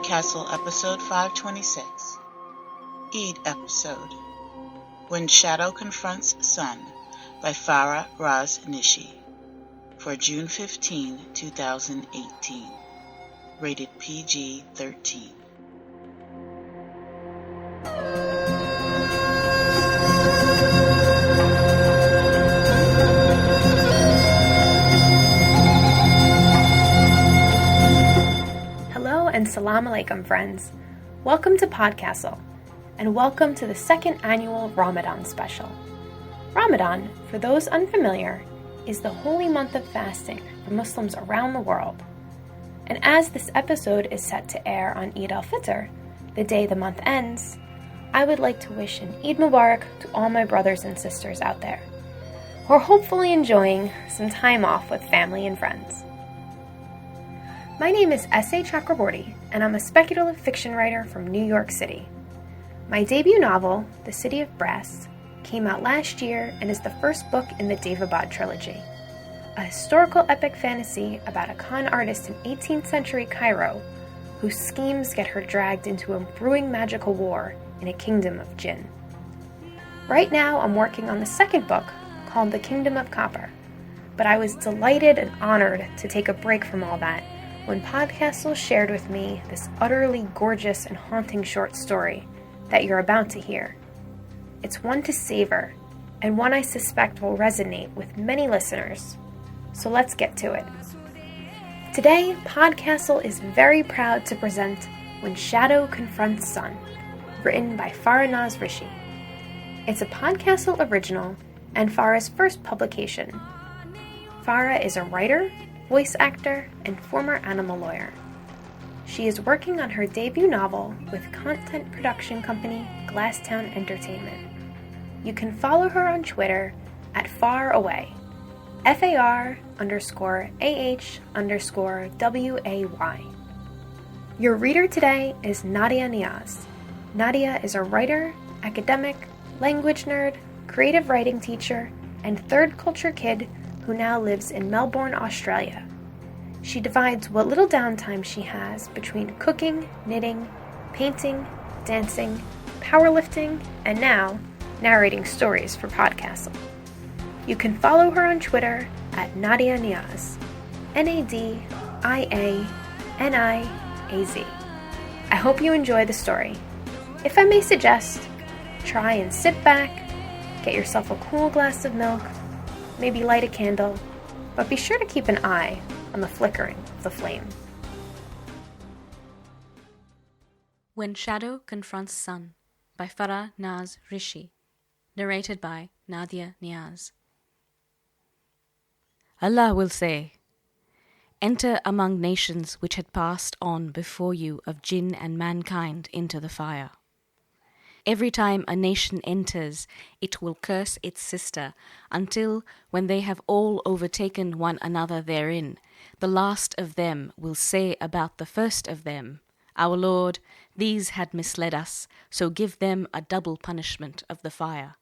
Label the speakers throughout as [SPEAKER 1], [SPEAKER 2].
[SPEAKER 1] PodCastle episode 526, Eid episode, When Shadow Confronts Sun by Farah Nishi, for June 15, 2018, rated PG-13.
[SPEAKER 2] And Salam Alaikum, friends. Welcome to PodCastle, and welcome to the second annual Ramadan special. Ramadan, for those unfamiliar, is the holy month of fasting for Muslims around the world. And as this episode is set to air on Eid al-Fitr, the day the month ends, I would like to wish an Eid Mubarak to all my brothers and sisters out there, who are hopefully enjoying some time off with family and friends. My name is S.A. Chakraborty, and I'm a speculative fiction writer from New York City. My debut novel, The City of Brass, came out last year and is the first book in the Devabad trilogy, a historical epic fantasy about a con artist in 18th century Cairo whose schemes get her dragged into a brewing magical war in a kingdom of jinn. Right now, I'm working on the second book, called The Kingdom of Copper, but I was delighted and honored to take a break from all that when PodCastle shared with me this utterly gorgeous and haunting short story that you're about to hear. It's one to savor, and one I suspect will resonate with many listeners. So let's get to it. Today, PodCastle is very proud to present When Shadow Confronts Sun, written by Farah Rishi. It's a PodCastle original and Farah's first publication. Farah is a writer, voice actor, and former animal lawyer. She is working on her debut novel with content production company Glasstown Entertainment. You can follow her on Twitter at faraway, FAR_AH_WAY. Your reader today is Nadia Niaz. Nadia is a writer, academic, language nerd, creative writing teacher, and third culture kid who now lives in Melbourne, Australia. She divides what little downtime she has between cooking, knitting, painting, dancing, powerlifting, and now narrating stories for PodCastle. You can follow her on Twitter at Nadia Niaz, NADIANIAZ. I hope you enjoy the story. If I may suggest, try and sit back, get yourself a cool glass of milk, maybe light a candle, but be sure to keep an eye on the flickering of the flame.
[SPEAKER 3] When Shadow Confronts Sun by Farah Rishi, narrated by Nadia Niaz. Allah will say, "Enter among nations which had passed on before you of jinn and mankind into the fire. Every time a nation enters, it will curse its sister, until, when they have all overtaken one another therein, the last of them will say about the first of them, Our Lord, these had misled us, so give them a double punishment of the fire.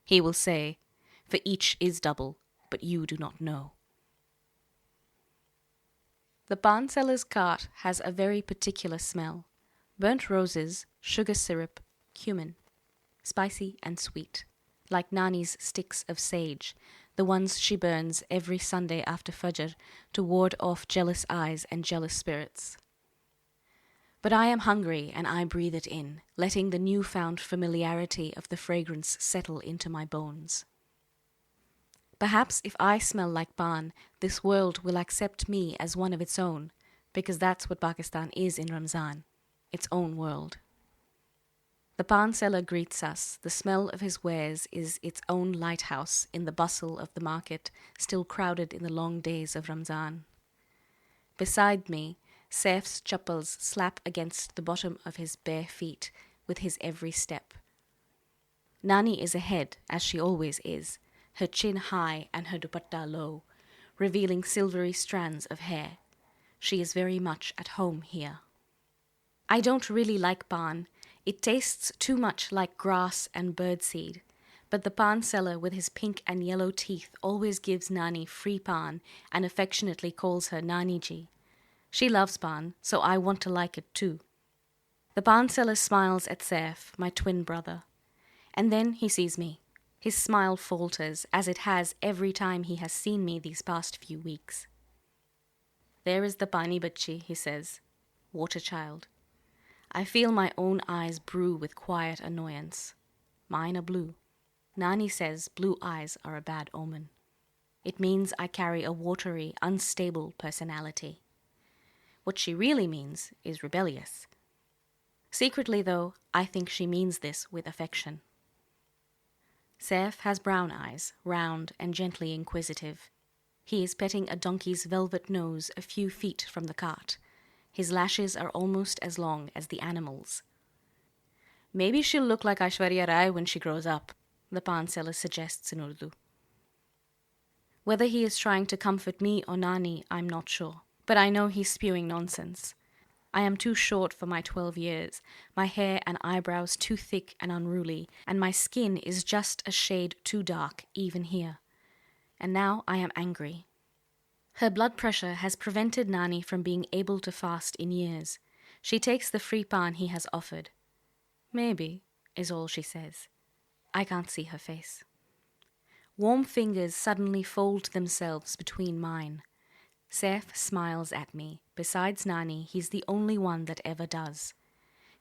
[SPEAKER 3] He will say, For each is double, but you do not know." The barn seller's cart has a very particular smell: burnt roses, sugar syrup, cumin, spicy and sweet, like Nani's sticks of sage, the ones she burns every Sunday after Fajr to ward off jealous eyes and jealous spirits. But I am hungry, and I breathe it in, letting the new-found familiarity of the fragrance settle into my bones. Perhaps if I smell like barn, this world will accept me as one of its own, because that's what Pakistan is in Ramzan, its own world. The barn seller greets us. The smell of his wares is its own lighthouse in the bustle of the market, still crowded in the long days of Ramzan. Beside me, Saif's chappals slap against the bottom of his bare feet with his every step. Nani is ahead, as she always is, her chin high and her dupatta low, revealing silvery strands of hair. She is very much at home here. I don't really like barn. It tastes too much like grass and birdseed, but the pan seller with his pink and yellow teeth always gives Nani free pan and affectionately calls her Naniji. She loves pan, so I want to like it too. The barn seller smiles at Saif, my twin brother, and then he sees me. His smile falters, as it has every time he has seen me these past few weeks. There is the Pani Bachchi, he says, water child. I feel my own eyes brew with quiet annoyance. Mine are blue. Nani says blue eyes are a bad omen. It means I carry a watery, unstable personality. What she really means is rebellious. Secretly, though, I think she means this with affection. Saif has brown eyes, round and gently inquisitive. He is petting a donkey's velvet nose a few feet from the cart. His lashes are almost as long as the animal's. Maybe she'll look like Aishwarya Rai when she grows up, the pan seller suggests in Urdu. Whether he is trying to comfort me or Nani, I'm not sure, but I know he's spewing nonsense. I am too short for my 12 years, my hair and eyebrows too thick and unruly, and my skin is just a shade too dark, even here. And now I am angry. Her blood pressure has prevented Nani from being able to fast in years. She takes the free pan he has offered. Maybe, is all she says. I can't see her face. Warm fingers suddenly fold themselves between mine. Saif smiles at me. Besides Nani, he's the only one that ever does.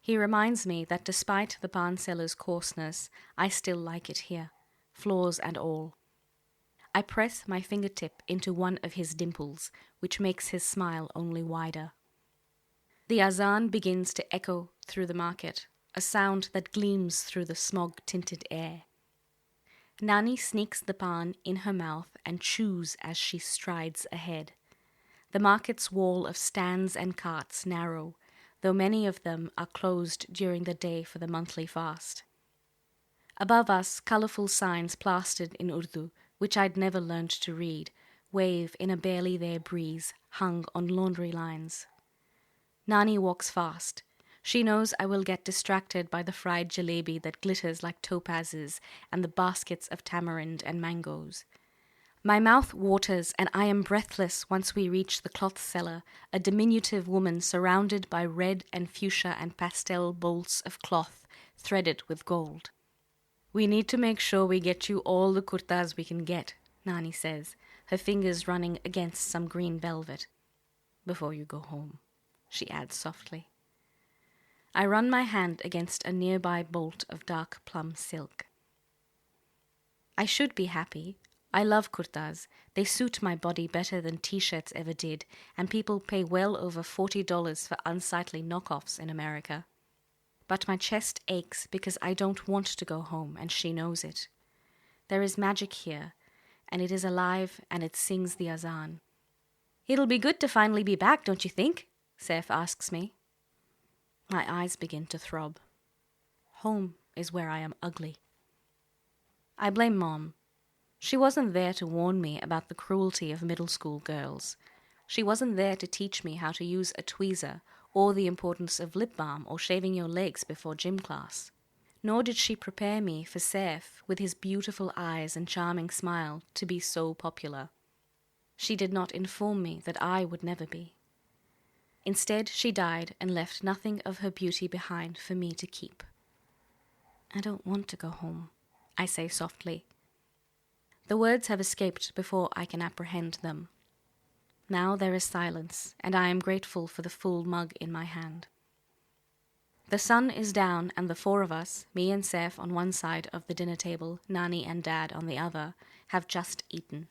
[SPEAKER 3] He reminds me that despite the pan seller's coarseness, I still like it here, flaws and all. I press my fingertip into one of his dimples, which makes his smile only wider. The azan begins to echo through the market, a sound that gleams through the smog-tinted air. Nani sneaks the pan in her mouth and chews as she strides ahead. The market's wall of stands and carts narrow, though many of them are closed during the day for the monthly fast. Above us, colourful signs plastered in Urdu, which I'd never learned to read, wave in a barely there breeze, hung on laundry lines. Nani walks fast. She knows I will get distracted by the fried jalebi that glitters like topazes and the baskets of tamarind and mangoes. My mouth waters and I am breathless once we reach the cloth seller, a diminutive woman surrounded by red and fuchsia and pastel bolts of cloth threaded with gold. We need to make sure we get you all the kurtas we can get, Nani says, her fingers running against some green velvet. Before you go home, she adds softly. I run my hand against a nearby bolt of dark plum silk. I should be happy. I love kurtas. They suit my body better than t-shirts ever did, and people pay well over $40 for unsightly knockoffs in America. But my chest aches because I don't want to go home, and she knows it. There is magic here, and it is alive, and it sings the azan. It'll be good to finally be back, don't you think? Saif asks me. My eyes begin to throb. Home is where I am ugly. I blame Mom. She wasn't there to warn me about the cruelty of middle school girls. She wasn't there to teach me how to use a tweezer or the importance of lip balm or shaving your legs before gym class. Nor did she prepare me for Saif, with his beautiful eyes and charming smile, to be so popular. She did not inform me that I would never be. Instead, she died and left nothing of her beauty behind for me to keep. I don't want to go home, I say softly. The words have escaped before I can apprehend them. Now there is silence, and I am grateful for the full mug in my hand. The sun is down, and the four of us, me and Saif on one side of the dinner table, Nani and Dad on the other, have just eaten.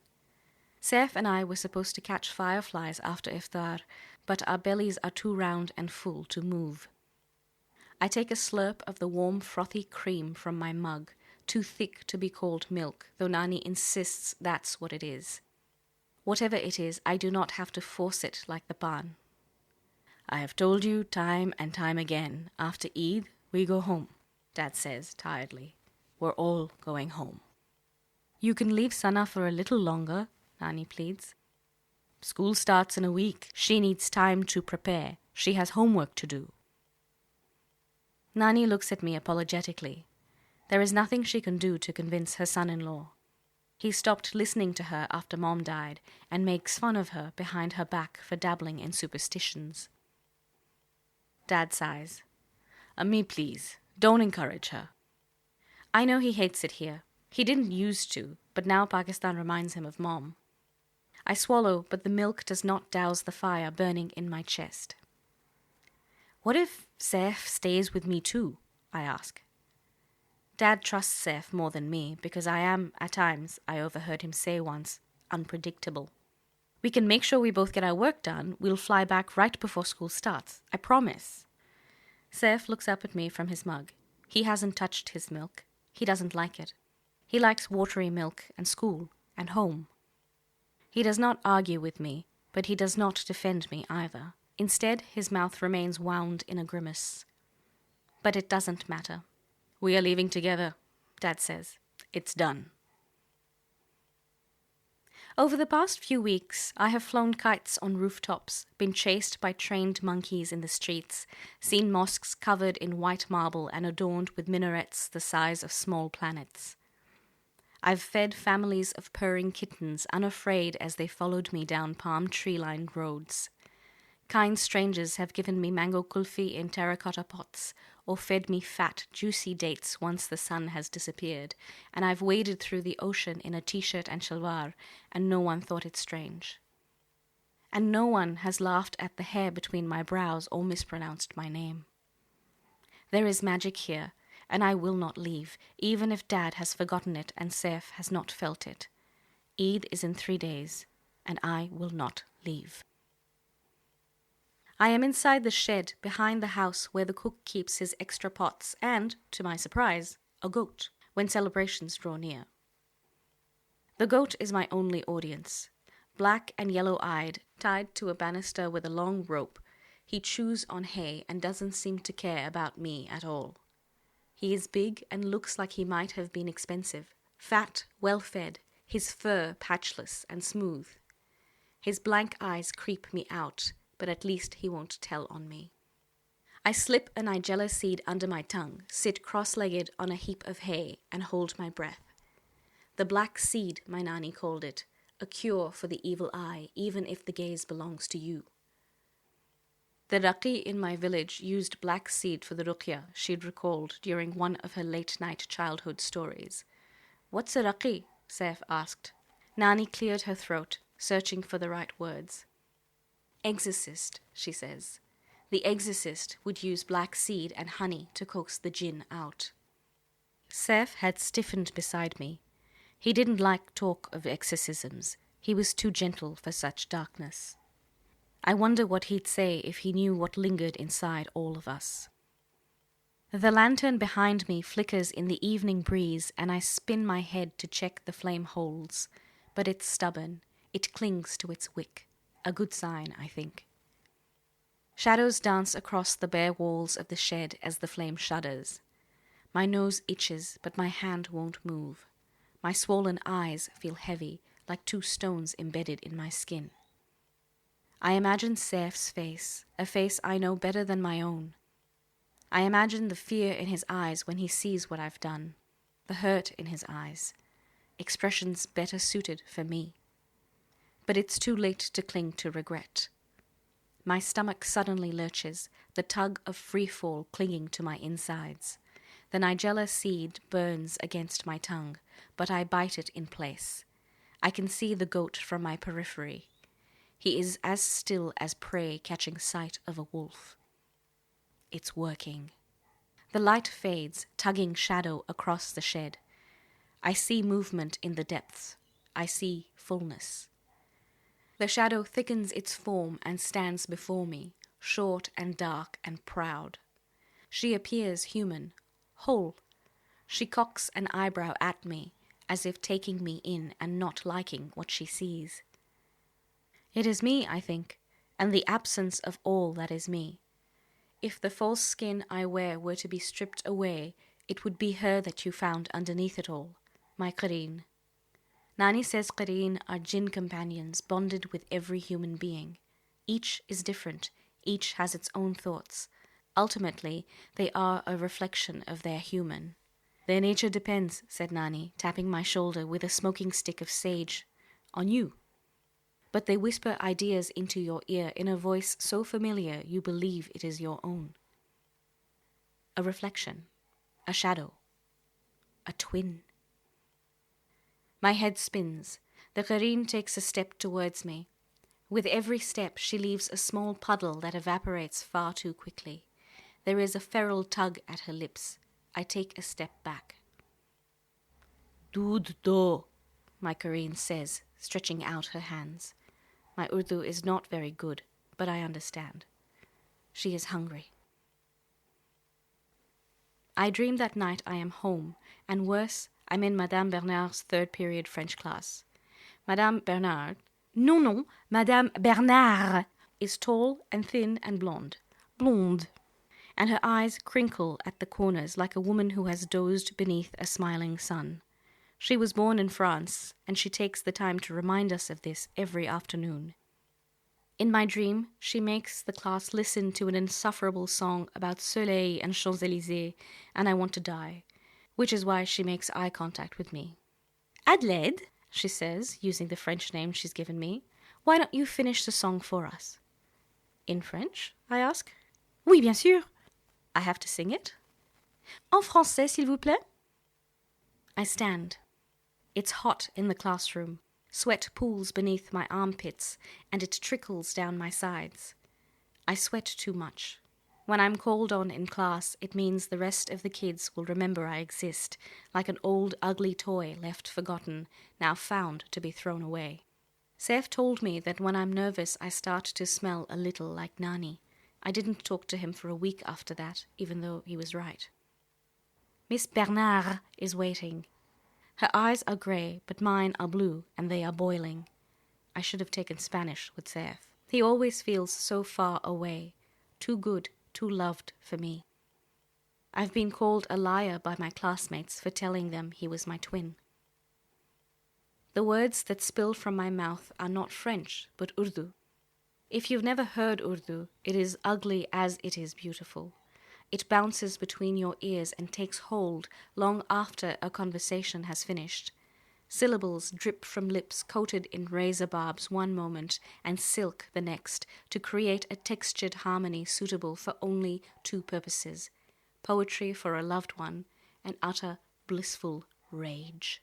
[SPEAKER 3] Saif and I were supposed to catch fireflies after iftar, but our bellies are too round and full to move. I take a slurp of the warm, frothy cream from my mug, too thick to be called milk, though Nani insists that's what it is. Whatever it is, I do not have to force it like the pan. I have told you time and time again, after Eid, we go home, Dad says tiredly. We're all going home. You can leave Sana for a little longer, Nani pleads. School starts in a week. She needs time to prepare. She has homework to do. Nani looks at me apologetically. There is nothing she can do to convince her son-in-law. He stopped listening to her after Mom died and makes fun of her behind her back for dabbling in superstitions. Dad sighs. Me, please. Don't encourage her. I know he hates it here. He didn't used to, but now Pakistan reminds him of Mom. I swallow, but the milk does not douse the fire burning in my chest. What if Saif stays with me too? I ask. Dad trusts Saif more than me because I am, at times, I overheard him say once, unpredictable. We can make sure we both get our work done. We'll fly back right before school starts. I promise. Saif looks up at me from his mug. He hasn't touched his milk. He doesn't like it. He likes watery milk and school and home. He does not argue with me, but he does not defend me either. Instead, his mouth remains wound in a grimace. But it doesn't matter. We are leaving together, Dad says. It's done. Over the past few weeks, I have flown kites on rooftops, been chased by trained monkeys in the streets, seen mosques covered in white marble and adorned with minarets the size of small planets. I've fed families of purring kittens unafraid as they followed me down palm tree-lined roads. Kind strangers have given me mango kulfi in terracotta pots, or fed me fat, juicy dates once the sun has disappeared, and I've waded through the ocean in a t-shirt and shalwar, and no one thought it strange. And no one has laughed at the hair between my brows or mispronounced my name. There is magic here, and I will not leave, even if Dad has forgotten it and Saif has not felt it. Eid is in 3 days, and I will not leave. I am inside the shed behind the house where the cook keeps his extra pots and, to my surprise, a goat, when celebrations draw near. The goat is my only audience. Black and yellow-eyed, tied to a banister with a long rope, he chews on hay and doesn't seem to care about me at all. He is big and looks like he might have been expensive, fat, well-fed, his fur patchless and smooth. His blank eyes creep me out, but at least he won't tell on me. I slip a nigella seed under my tongue, sit cross-legged on a heap of hay, and hold my breath. The black seed, my Nani called it, a cure for the evil eye, even if the gaze belongs to you. The Raqi in my village used black seed for the ruqya she'd recalled during one of her late-night childhood stories. "What's a Raqi?" Saif asked. Nani cleared her throat, searching for the right words. "Exorcist," she says. The exorcist would use black seed and honey to coax the jinn out. Saif had stiffened beside me. He didn't like talk of exorcisms. He was too gentle for such darkness. I wonder what he'd say if he knew what lingered inside all of us. The lantern behind me flickers in the evening breeze, and I spin my head to check the flame holds. But it's stubborn. It clings to its wick. A good sign, I think. Shadows dance across the bare walls of the shed as the flame shudders. My nose itches, but my hand won't move. My swollen eyes feel heavy, like 2 stones embedded in my skin. I imagine Saif's face, a face I know better than my own. I imagine the fear in his eyes when he sees what I've done, the hurt in his eyes, expressions better suited for me. But it's too late to cling to regret. My stomach suddenly lurches, the tug of free fall clinging to my insides. The nigella seed burns against my tongue, but I bite it in place. I can see the goat from my periphery. He is as still as prey catching sight of a wolf. It's working. The light fades, tugging shadow across the shed. I see movement in the depths. I see fullness. The shadow thickens its form and stands before me, short and dark and proud. She appears human, whole. She cocks an eyebrow at me, as if taking me in and not liking what she sees. It is me, I think, and the absence of all that is me. If the false skin I wear were to be stripped away, it would be her that you found underneath it all, my Qareen. Nani says Qareen are jinn companions bonded with every human being. Each is different, each has its own thoughts. Ultimately, they are a reflection of their human. Their nature depends, said Nani, tapping my shoulder with a smoking stick of sage, on you. But they whisper ideas into your ear in a voice so familiar you believe it is your own. A reflection. A shadow. A twin. My head spins. The Qareen takes a step towards me. With every step, she leaves a small puddle that evaporates far too quickly. There is a feral tug at her lips. I take a step back. Dood do, my Qareen says, stretching out her hands. My Urdu is not very good, but I understand. She is hungry. I dream that night I am home, and worse, I'm in Madame Bernard's third period French class. Madame Bernard, non, Madame Bernard, is tall and thin and blonde, and her eyes crinkle at the corners like a woman who has dozed beneath a smiling sun. She was born in France, and she takes the time to remind us of this every afternoon. In my dream, she makes the class listen to an insufferable song about Soleil and Champs-Élysées, and I want to die, which is why she makes eye contact with me. Adelaide, she says, using the French name she's given me, why don't you finish the song for us? In French? I ask. Oui, bien sûr. I have to sing it? En français, s'il vous plaît? I stand. It's hot in the classroom. Sweat pools beneath my armpits, and it trickles down my sides. I sweat too much. When I'm called on in class, it means the rest of the kids will remember I exist, like an old ugly toy left forgotten, now found to be thrown away. Saif told me that when I'm nervous I start to smell a little like Nani. I didn't talk to him for a week after that, even though he was right. Miss Bernard is waiting. Her eyes are grey, but mine are blue, and they are boiling. I should have taken Spanish with Saif. He always feels so far away, too good, too loved for me. I've been called a liar by my classmates for telling them he was my twin. The words that spill from my mouth are not French, but Urdu. If you've never heard Urdu, it is ugly as it is beautiful. It bounces between your ears and takes hold long after a conversation has finished. Syllables drip from lips coated in razor barbs one moment and silk the next to create a textured harmony suitable for only two purposes: poetry for a loved one and utter blissful rage.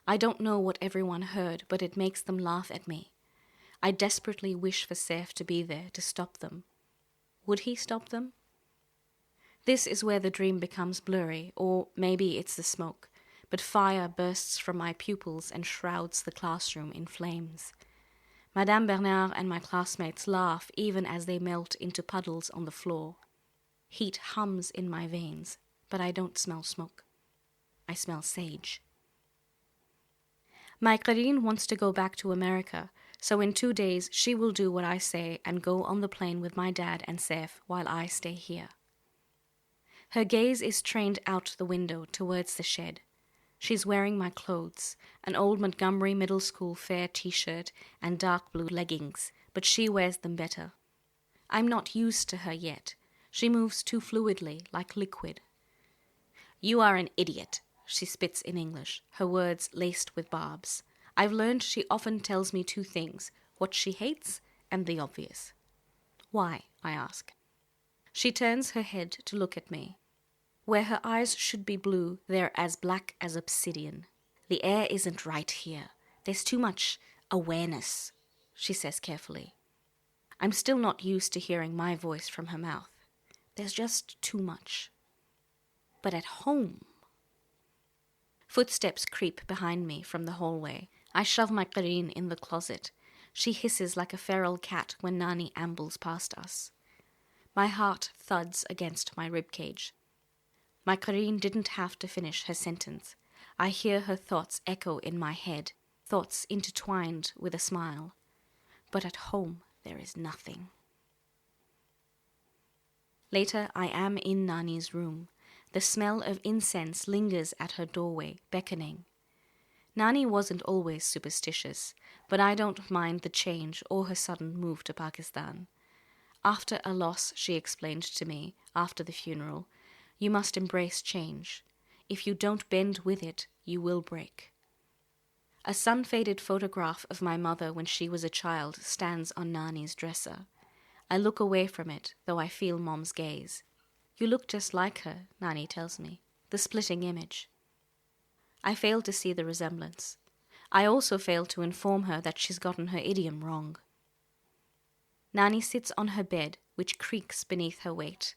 [SPEAKER 3] I don't know what everyone heard, but it makes them laugh at me. I desperately wish for Saif to be there to stop them. Would he stop them? This is where the dream becomes blurry, or maybe it's the smoke, but fire bursts from my pupils and shrouds the classroom in flames. Madame Bernard and my classmates laugh even as they melt into puddles on the floor. Heat hums in my veins, but I don't smell smoke. I smell sage. My Qareen wants to go back to America, so in 2 days she will do what I say and go on the plane with my dad and Saif while I stay here. Her gaze is trained out the window towards the shed. She's wearing my clothes, an old Montgomery Middle School fair t-shirt and dark blue leggings, but she wears them better. I'm not used to her yet. She moves too fluidly, like liquid. You are an idiot, she spits in English, her words laced with barbs. I've learned she often tells me 2 things, what she hates and the obvious. Why? I ask. She turns her head to look at me. Where her eyes should be blue, they're as black as obsidian. The air isn't right here. There's too much awareness, she says carefully. I'm still not used to hearing my voice from her mouth. There's just too much. But at home... Footsteps creep behind me from the hallway. I shove my Qareen in the closet. She hisses like a feral cat when Nani ambles past us. My heart thuds against my ribcage. My Qareen didn't have to finish her sentence. I hear her thoughts echo in my head, thoughts intertwined with a smile. But at home there is nothing. Later I am in Nani's room. The smell of incense lingers at her doorway, beckoning. Nani wasn't always superstitious, but I don't mind the change or her sudden move to Pakistan. After a loss, she explained to me, after the funeral, you must embrace change. If you don't bend with it, you will break. A sun-faded photograph of my mother when she was a child stands on Nani's dresser. I look away from it, though I feel Mom's gaze. You look just like her, Nani tells me, the splitting image. I fail to see the resemblance. I also fail to inform her that she's gotten her idiom wrong. Nani sits on her bed, which creaks beneath her weight.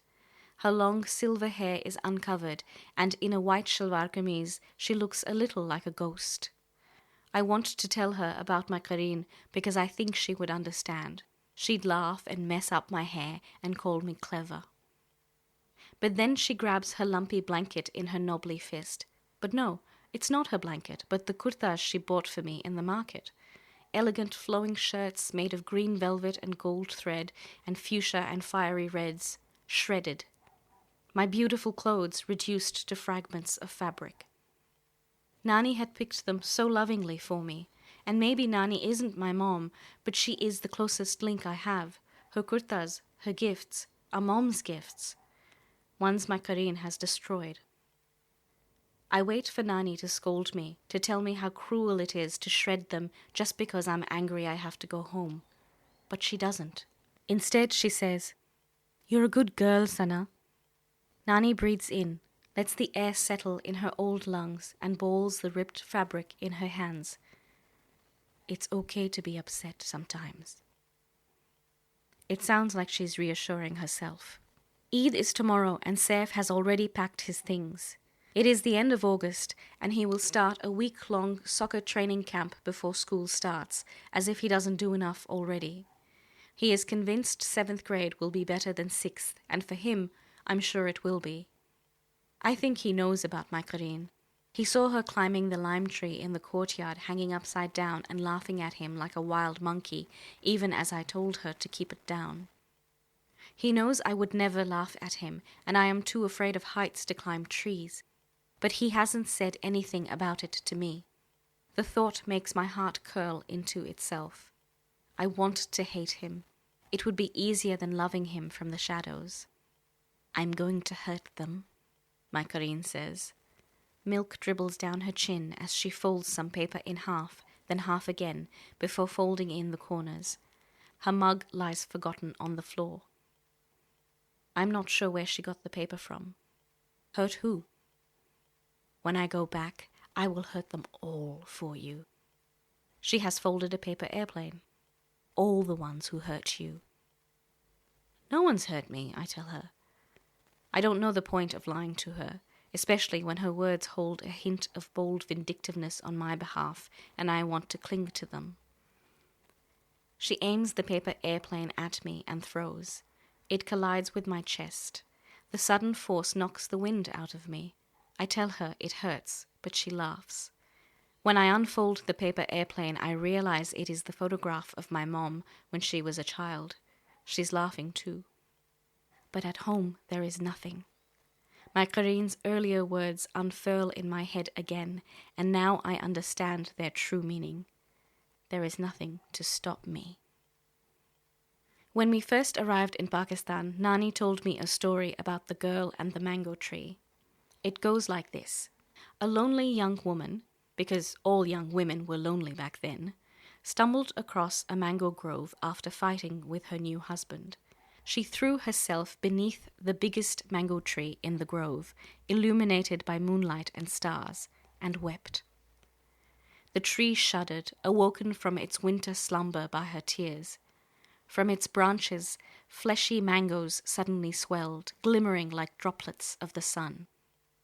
[SPEAKER 3] Her long silver hair is uncovered, and in a white shalwar kameez she looks a little like a ghost. I want to tell her about my Kareen because I think she would understand. She'd laugh and mess up my hair and call me clever. But then she grabs her lumpy blanket in her knobbly fist. But no, it's not her blanket, but the kurtas she bought for me in the market. Elegant flowing shirts made of green velvet and gold thread and fuchsia and fiery reds, shredded. My beautiful clothes reduced to fragments of fabric. Nani had picked them so lovingly for me, and maybe Nani isn't my mom, but she is the closest link I have. Her kurtas, her gifts, are mom's gifts. Ones my Kareen has destroyed. I wait for Nani to scold me, to tell me how cruel it is to shred them just because I'm angry I have to go home. But she doesn't. Instead, she says, "You're a good girl, Sana." Nani breathes in, lets the air settle in her old lungs, and balls the ripped fabric in her hands. It's okay to be upset sometimes. It sounds like she's reassuring herself. Eid is tomorrow, and Saif has already packed his things. It is the end of August, and he will start a week-long soccer training camp before school starts, as if he doesn't do enough already. He is convinced 7th grade will be better than 6th, and for him, I'm sure it will be. I think he knows about my Kareen. He saw her climbing the lime tree in the courtyard, hanging upside down and laughing at him like a wild monkey, even as I told her to keep it down. He knows I would never laugh at him, and I am too afraid of heights to climb trees. But he hasn't said anything about it to me. The thought makes my heart curl into itself. I want to hate him. It would be easier than loving him from the shadows. "I'm going to hurt them," my Kareen says. Milk dribbles down her chin as she folds some paper in half, then half again, before folding in the corners. Her mug lies forgotten on the floor. I'm not sure where she got the paper from. Hurt who? "When I go back, I will hurt them all for you." She has folded a paper airplane. "All the ones who hurt you." "No one's hurt me," I tell her. I don't know the point of lying to her, especially when her words hold a hint of bold vindictiveness on my behalf, and I want to cling to them. She aims the paper airplane at me and throws. It collides with my chest. The sudden force knocks the wind out of me. I tell her it hurts, but she laughs. When I unfold the paper airplane, I realize it is the photograph of my mom when she was a child. She's laughing too. But at home there is nothing. My Kareen's earlier words unfurl in my head again, and now I understand their true meaning. There is nothing to stop me. When we first arrived in Pakistan, Nani told me a story about the girl and the mango tree. It goes like this. A lonely young woman, because all young women were lonely back then, stumbled across a mango grove after fighting with her new husband. She threw herself beneath the biggest mango tree in the grove, illuminated by moonlight and stars, and wept. The tree shuddered, awoken from its winter slumber by her tears. From its branches, fleshy mangoes suddenly swelled, glimmering like droplets of the sun.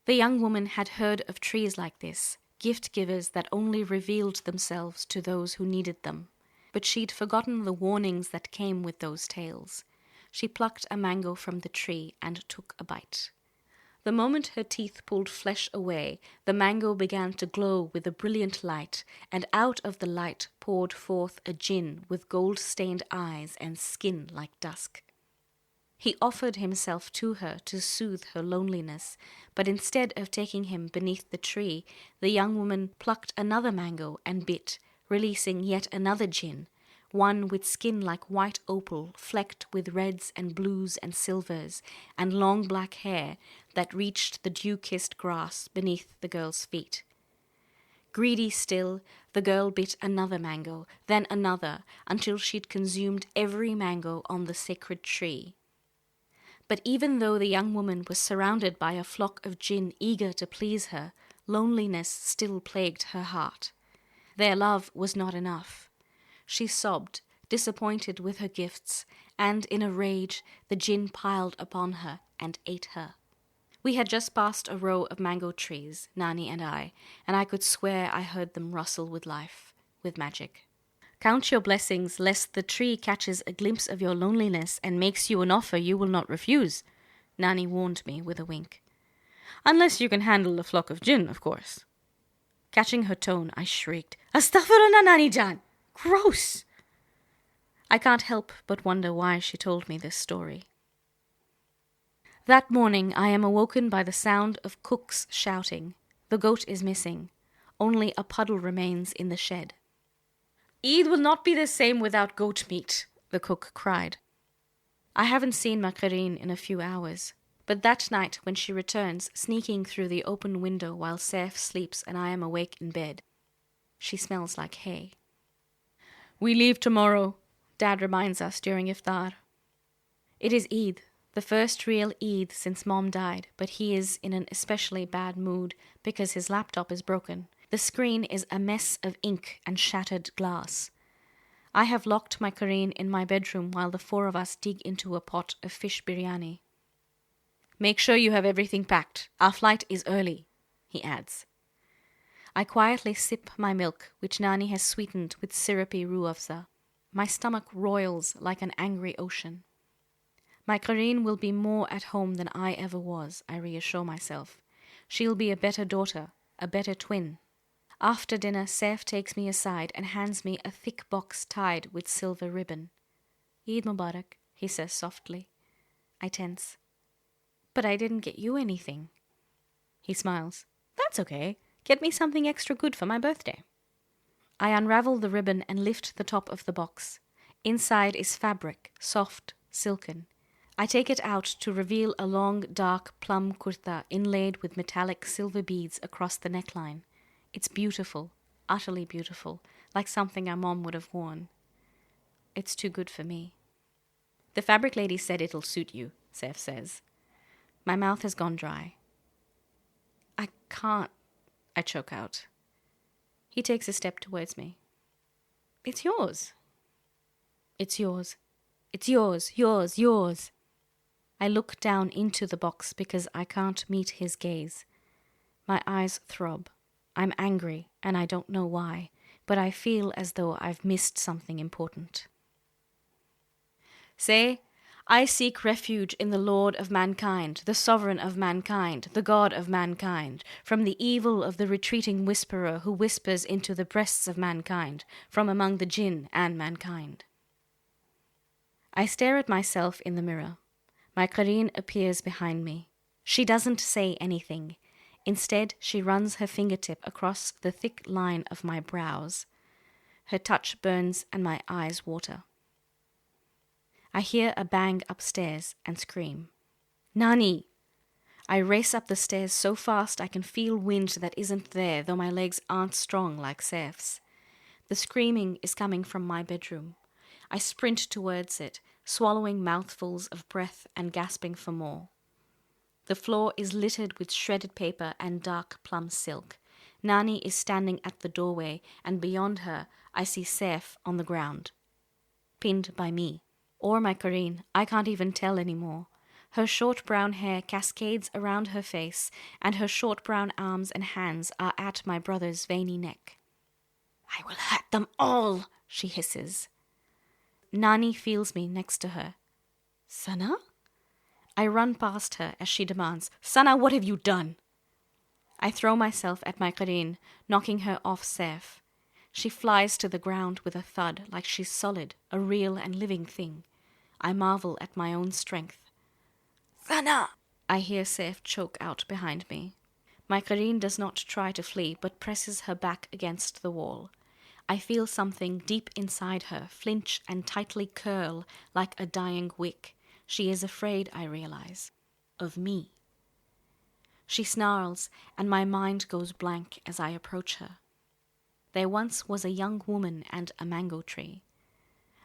[SPEAKER 3] The young woman had heard of trees like this, gift-givers that only revealed themselves to those who needed them. But she'd forgotten the warnings that came with those tales. She plucked a mango from the tree and took a bite. The moment her teeth pulled flesh away, the mango began to glow with a brilliant light, and out of the light poured forth a jinn with gold-stained eyes and skin like dusk. He offered himself to her to soothe her loneliness, but instead of taking him beneath the tree, the young woman plucked another mango and bit, releasing yet another jinn, one with skin like white opal, flecked with reds and blues and silvers, and long black hair that reached the dew-kissed grass beneath the girl's feet. Greedy still, the girl bit another mango, then another, until she'd consumed every mango on the sacred tree. But even though the young woman was surrounded by a flock of jinn eager to please her, loneliness still plagued her heart. Their love was not enough. She sobbed, disappointed with her gifts, and in a rage the jinn piled upon her and ate her. We had just passed a row of mango trees, Nani and I could swear I heard them rustle with life, with magic. Count your blessings, lest the tree catches a glimpse of your loneliness and makes you an offer you will not refuse, Nani warned me with a wink. Unless you can handle a flock of jinn, of course. Catching her tone, I shrieked, Astaghfirullah, Nani-jan! Gross! I can't help but wonder why she told me this story. That morning I am awoken by the sound of cooks shouting. The goat is missing. Only a puddle remains in the shed. Eid will not be the same without goat meat, the cook cried. I haven't seen Makareen in a few hours, but that night when she returns, sneaking through the open window while Saif sleeps and I am awake in bed, she smells like hay. We leave tomorrow, Dad reminds us during iftar. It is Eid, the first real Eid since Mom died, but he is in an especially bad mood because his laptop is broken. The screen is a mess of ink and shattered glass. I have locked my Kareen in my bedroom while the four of us dig into a pot of fish biryani. Make sure you have everything packed. Our flight is early, he adds. I quietly sip my milk, which Nani has sweetened with syrupy ruafza. My stomach roils like an angry ocean. My Kareen will be more at home than I ever was, I reassure myself. She'll be a better daughter, a better twin. After dinner, Saif takes me aside and hands me a thick box tied with silver ribbon. Eid Mubarak, he says softly. I tense. But I didn't get you anything. He smiles. That's okay. Get me something extra good for my birthday. I unravel the ribbon and lift the top of the box. Inside is fabric, soft, silken. I take it out to reveal a long, dark plum kurta inlaid with metallic silver beads across the neckline. It's beautiful, utterly beautiful, like something our mom would have worn. It's too good for me. The fabric lady said it'll suit you, Saif says. My mouth has gone dry. I can't, I choke out. He takes a step towards me. It's yours. It's yours. It's yours, yours, yours. I look down into the box because I can't meet his gaze. My eyes throb. I'm angry, and I don't know why, but I feel as though I've missed something important. Say, I seek refuge in the Lord of mankind, the sovereign of mankind, the God of mankind, from the evil of the retreating whisperer who whispers into the breasts of mankind, from among the jinn and mankind. I stare at myself in the mirror. My Kareen appears behind me. She doesn't say anything. Instead, she runs her fingertip across the thick line of my brows. Her touch burns and my eyes water. I hear a bang upstairs and scream. Nani! I race up the stairs so fast I can feel wind that isn't there, though my legs aren't strong like Saif's. The screaming is coming from my bedroom. I sprint towards it, swallowing mouthfuls of breath and gasping for more. The floor is littered with shredded paper and dark plum silk. Nani is standing at the doorway, and beyond her I see Saif on the ground. Pinned by me. Or my Kareen, I can't even tell anymore. Her short brown hair cascades around her face, and her short brown arms and hands are at my brother's veiny neck. I will hurt them all, she hisses. Nani feels me next to her. Sana? I run past her as she demands, Sana, what have you done? I throw myself at my Kareen, knocking her off Saif. She flies to the ground with a thud like she's solid, a real and living thing. I marvel at my own strength. Sana! I hear Saif choke out behind me. My Kareen does not try to flee, but presses her back against the wall. I feel something deep inside her flinch and tightly curl like a dying wick. She is afraid, I realize, of me. She snarls, and my mind goes blank as I approach her. There once was a young woman and a mango tree.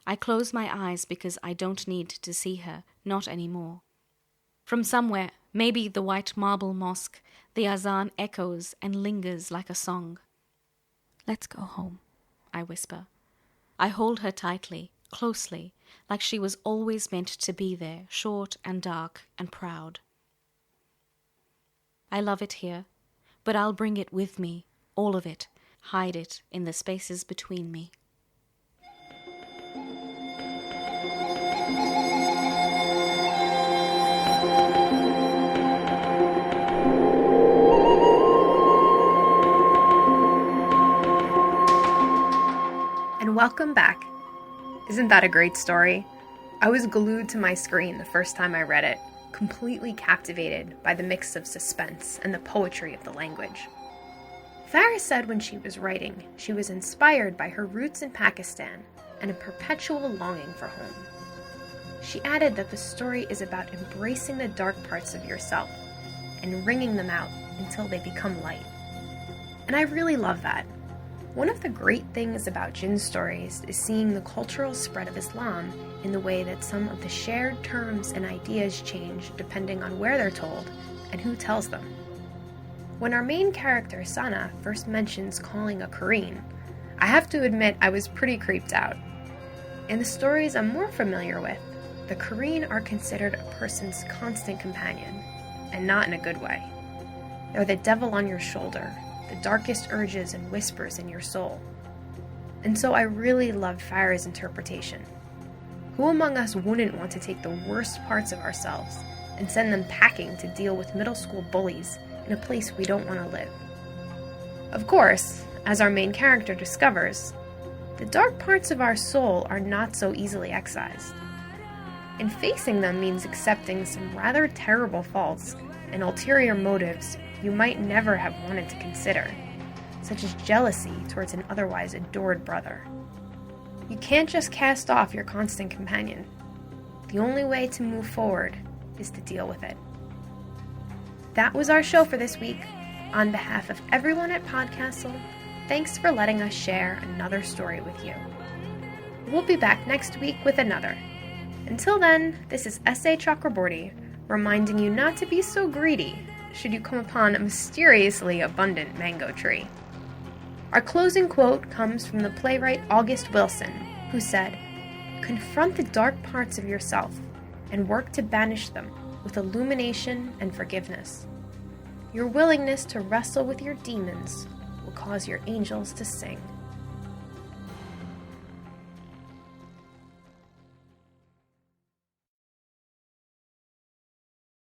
[SPEAKER 3] I close my eyes because I don't need to see her, not anymore. From somewhere, maybe the white marble mosque, the azan echoes and lingers like a song. "Let's go home," I whisper. I hold her tightly, closely, like she was always meant to be there, short and dark and proud. I love it here, but I'll bring it with me, all of it, hide it in the spaces between me.
[SPEAKER 2] And welcome back. Isn't that a great story? I was glued to my screen the first time I read it, completely captivated by the mix of suspense and the poetry of the language. Farah said when she was writing, she was inspired by her roots in Pakistan and a perpetual longing for home. She added that the story is about embracing the dark parts of yourself and wringing them out until they become light. And I really love that. One of the great things about jinn stories is seeing the cultural spread of Islam in the way that some of the shared terms and ideas change depending on where they're told and who tells them. When our main character, Sana, first mentions calling a Qur'an, I have to admit I was pretty creeped out. In the stories I'm more familiar with, the Qur'an are considered a person's constant companion, and not in a good way. They're the devil on your shoulder, the darkest urges and whispers in your soul. And so I really loved Farah's interpretation. Who among us wouldn't want to take the worst parts of ourselves and send them packing to deal with middle school bullies in a place we don't want to live? Of course, as our main character discovers, the dark parts of our soul are not so easily excised. And facing them means accepting some rather terrible faults and ulterior motives you might never have wanted to consider, such as jealousy towards an otherwise adored brother. You can't just cast off your constant companion. The only way to move forward is to deal with it. That was our show for this week. On behalf of everyone at PodCastle, thanks for letting us share another story with you. We'll be back next week with another. Until then, this is S.A. Chakraborty, reminding you not to be so greedy should you come upon a mysteriously abundant mango tree. Our closing quote comes from the playwright August Wilson, who said, "Confront the dark parts of yourself and work to banish them with illumination and forgiveness. Your willingness to wrestle with your demons will cause your angels to sing."